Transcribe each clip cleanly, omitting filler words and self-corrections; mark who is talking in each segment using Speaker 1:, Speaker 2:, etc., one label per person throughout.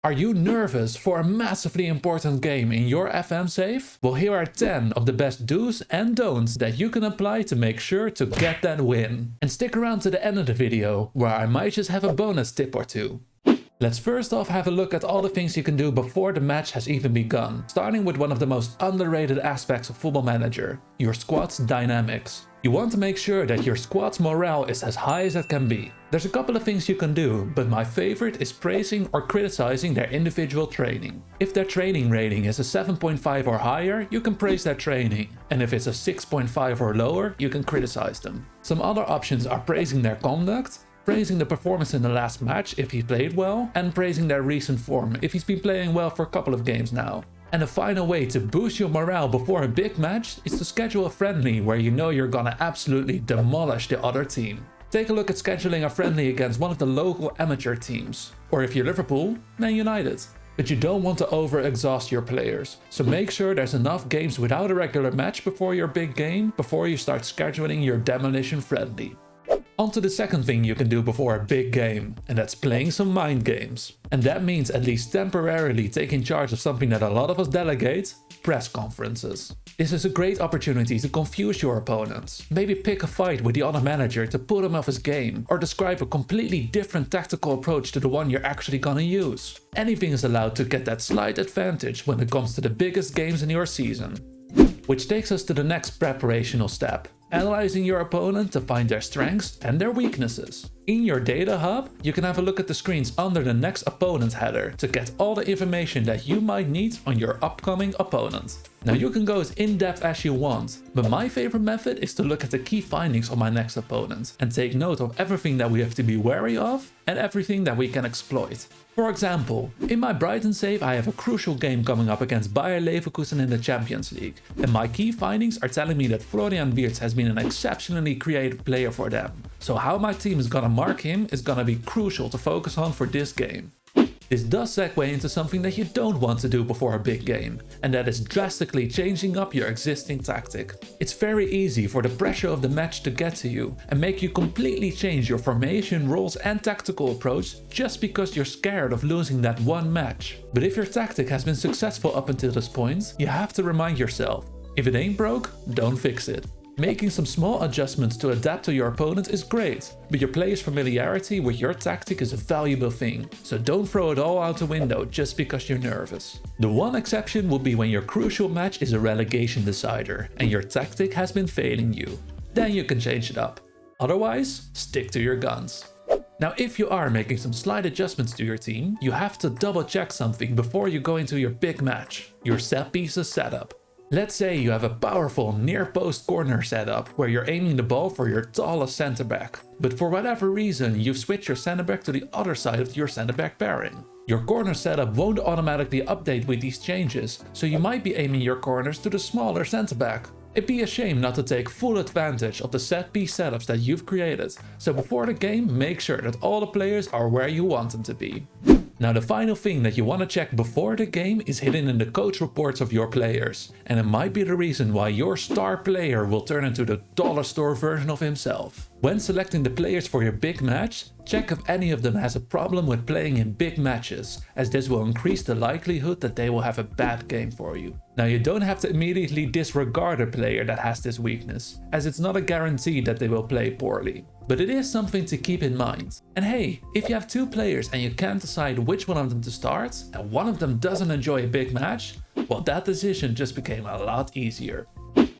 Speaker 1: Are you nervous for a massively important game in your FM save? Well, here are 10 of the best do's and don'ts that you can apply to make sure to get that win. And stick around to the end of the video, where I might just have a bonus tip or two. Let's first off have a look at all the things you can do before the match has even begun, starting with one of the most underrated aspects of Football Manager, your squad's dynamics. You want to make sure that your squad's morale is as high as it can be. There's a couple of things you can do, but my favorite is praising or criticizing their individual training. If their training rating is a 7.5 or higher, you can praise their training, and if it's a 6.5 or lower, you can criticize them. Some other options are praising their conduct, praising the performance in the last match if he played well, and praising their recent form if he's been playing well for a couple of games now. And a final way to boost your morale before a big match is to schedule a friendly where you know you're gonna absolutely demolish the other team. Take a look at scheduling a friendly against one of the local amateur teams, or if you're Liverpool, Man United. But you don't want to over-exhaust your players, so make sure there's enough games without a regular match before your big game, before you start scheduling your demolition friendly. On to the second thing you can do before a big game, and that's playing some mind games. And that means at least temporarily taking charge of something that a lot of us delegate: press conferences. This is a great opportunity to confuse your opponents. Maybe pick a fight with the other manager to put him off his game, or describe a completely different tactical approach to the one you're actually gonna use. Anything is allowed to get that slight advantage when it comes to the biggest games in your season. Which takes us to the next preparational step: analyzing your opponent to find their strengths and their weaknesses. In your data hub, you can have a look at the screens under the next opponent header to get all the information that you might need on your upcoming opponent. Now you can go as in-depth as you want, but my favorite method is to look at the key findings on my next opponent and take note of everything that we have to be wary of and everything that we can exploit. For example, in my Brighton save I have a crucial game coming up against Bayer Leverkusen in the Champions League, and my key findings are telling me that Florian Wirtz has been an exceptionally creative player for them. So how my team is gonna mark him is gonna be crucial to focus on for this game. This does segue into something that you don't want to do before a big game, and that is drastically changing up your existing tactic. It's very easy for the pressure of the match to get to you and make you completely change your formation, roles and tactical approach just because you're scared of losing that one match. But if your tactic has been successful up until this point, you have to remind yourself, if it ain't broke, don't fix it. Making some small adjustments to adapt to your opponent is great, but your player's familiarity with your tactic is a valuable thing, so don't throw it all out the window just because you're nervous. The one exception will be when your crucial match is a relegation decider and your tactic has been failing you. Then you can change it up. Otherwise, stick to your guns. Now, if you are making some slight adjustments to your team, you have to double check something before you go into your big match: your set pieces setup. Let's say you have a powerful near post corner setup where you're aiming the ball for your tallest center back, but for whatever reason you've switched your center back to the other side of your center back pairing. Your corner setup won't automatically update with these changes, so you might be aiming your corners to the smaller center back. It'd be a shame not to take full advantage of the set piece setups that you've created, so before the game make sure that all the players are where you want them to be. Now, the final thing that you want to check before the game is hidden in the coach reports of your players, and it might be the reason why your star player will turn into the dollar store version of himself. When selecting the players for your big match, check if any of them has a problem with playing in big matches, as this will increase the likelihood that they will have a bad game for you. Now, you don't have to immediately disregard a player that has this weakness, as it's not a guarantee that they will play poorly. But it is something to keep in mind. And hey, if you have two players and you can't decide which one of them to start, and one of them doesn't enjoy a big match, well, that decision just became a lot easier.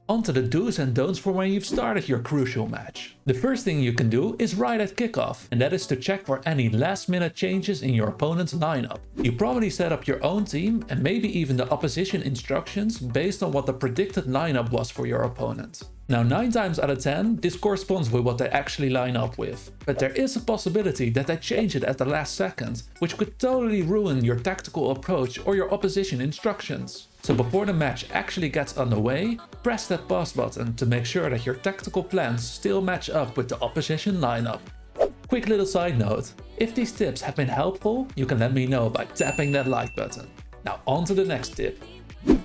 Speaker 1: On to the do's and don'ts for when you've started your crucial match. The first thing you can do is right at kickoff, and that is to check for any last minute changes in your opponent's lineup. You probably set up your own team and maybe even the opposition instructions based on what the predicted lineup was for your opponent. Now, 9 times out of 10, this corresponds with what they actually line up with. But there is a possibility that they change it at the last second, which could totally ruin your tactical approach or your opposition instructions. So before the match actually gets underway, press that pause button to make sure that your tactical plans still match up with the opposition lineup. Quick little side note, if these tips have been helpful, you can let me know by tapping that like button. Now on to the next tip.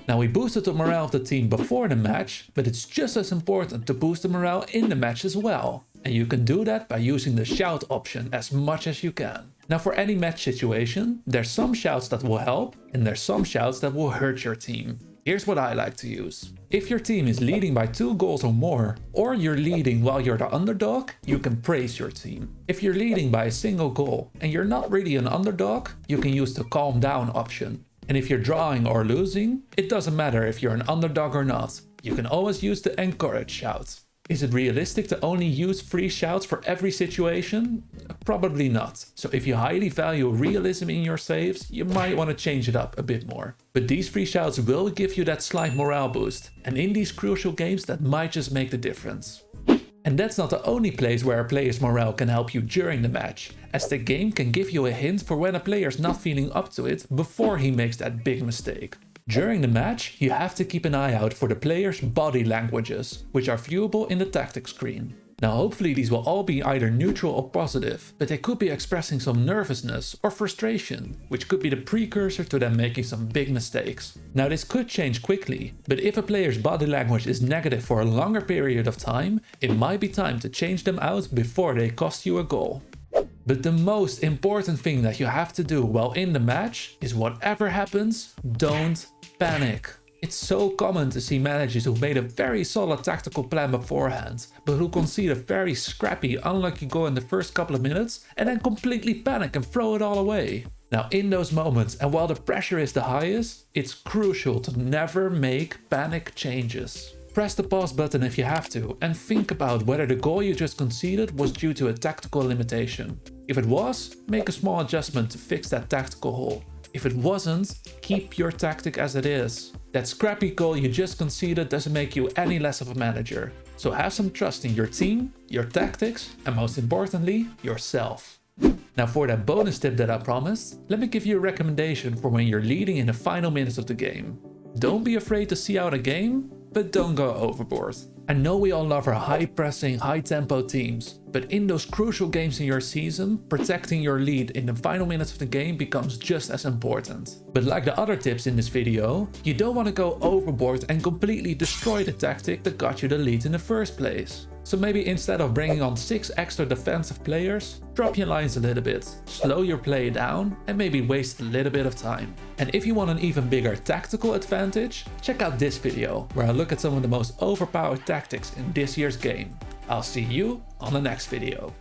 Speaker 1: Now, we boosted the morale of the team before the match, but it's just as important to boost the morale in the match as well. and you can do that by using the shout option as much as you can. Now for any match situation, there's some shouts that will help and there's some shouts that will hurt your team. Here's what I like to use. If your team is leading by 2 goals or more, or you're leading while you're the underdog, you can praise your team. If you're leading by a single goal and you're not really an underdog, you can use the calm down option. And if you're drawing or losing, it doesn't matter if you're an underdog or not. You can always use the encourage shout. Is it realistic to only use free shouts for every situation? Probably not. So if you highly value realism in your saves, you might want to change it up a bit more. But these free shouts will give you that slight morale boost. And in these crucial games, that might just make the difference. And that's not the only place where a player's morale can help you during the match, as the game can give you a hint for when a player's not feeling up to it before he makes that big mistake. During the match, you have to keep an eye out for the player's body languages, which are viewable in the tactics screen. Now hopefully these will all be either neutral or positive, but they could be expressing some nervousness or frustration, which could be the precursor to them making some big mistakes. Now this could change quickly, but if a player's body language is negative for a longer period of time, it might be time to change them out before they cost you a goal. But the most important thing that you have to do while in the match is whatever happens, don't panic. It's so common to see managers who've made a very solid tactical plan beforehand, but who concede a very scrappy, unlucky goal in the first couple of minutes and then completely panic and throw it all away. Now in those moments, and while the pressure is the highest, it's crucial to never make panic changes. Press the pause button if you have to and think about whether the goal you just conceded was due to a tactical limitation. If it was, make a small adjustment to fix that tactical hole. If it wasn't, keep your tactic as it is. That scrappy goal you just conceded doesn't make you any less of a manager. So have some trust in your team, your tactics, and most importantly, yourself. Now for that bonus tip that I promised, let me give you a recommendation for when you're leading in the final minutes of the game. Don't be afraid to see out a game, but don't go overboard. I know we all love our high-pressing, high-tempo teams, but in those crucial games in your season, protecting your lead in the final minutes of the game becomes just as important. But like the other tips in this video, you don't want to go overboard and completely destroy the tactic that got you the lead in the first place. So maybe instead of bringing on 6 extra defensive players, drop your lines a little bit, slow your play down and maybe waste a little bit of time. And if you want an even bigger tactical advantage, check out this video where I look at some of the most overpowered tactics in this year's game. I'll see you on the next video.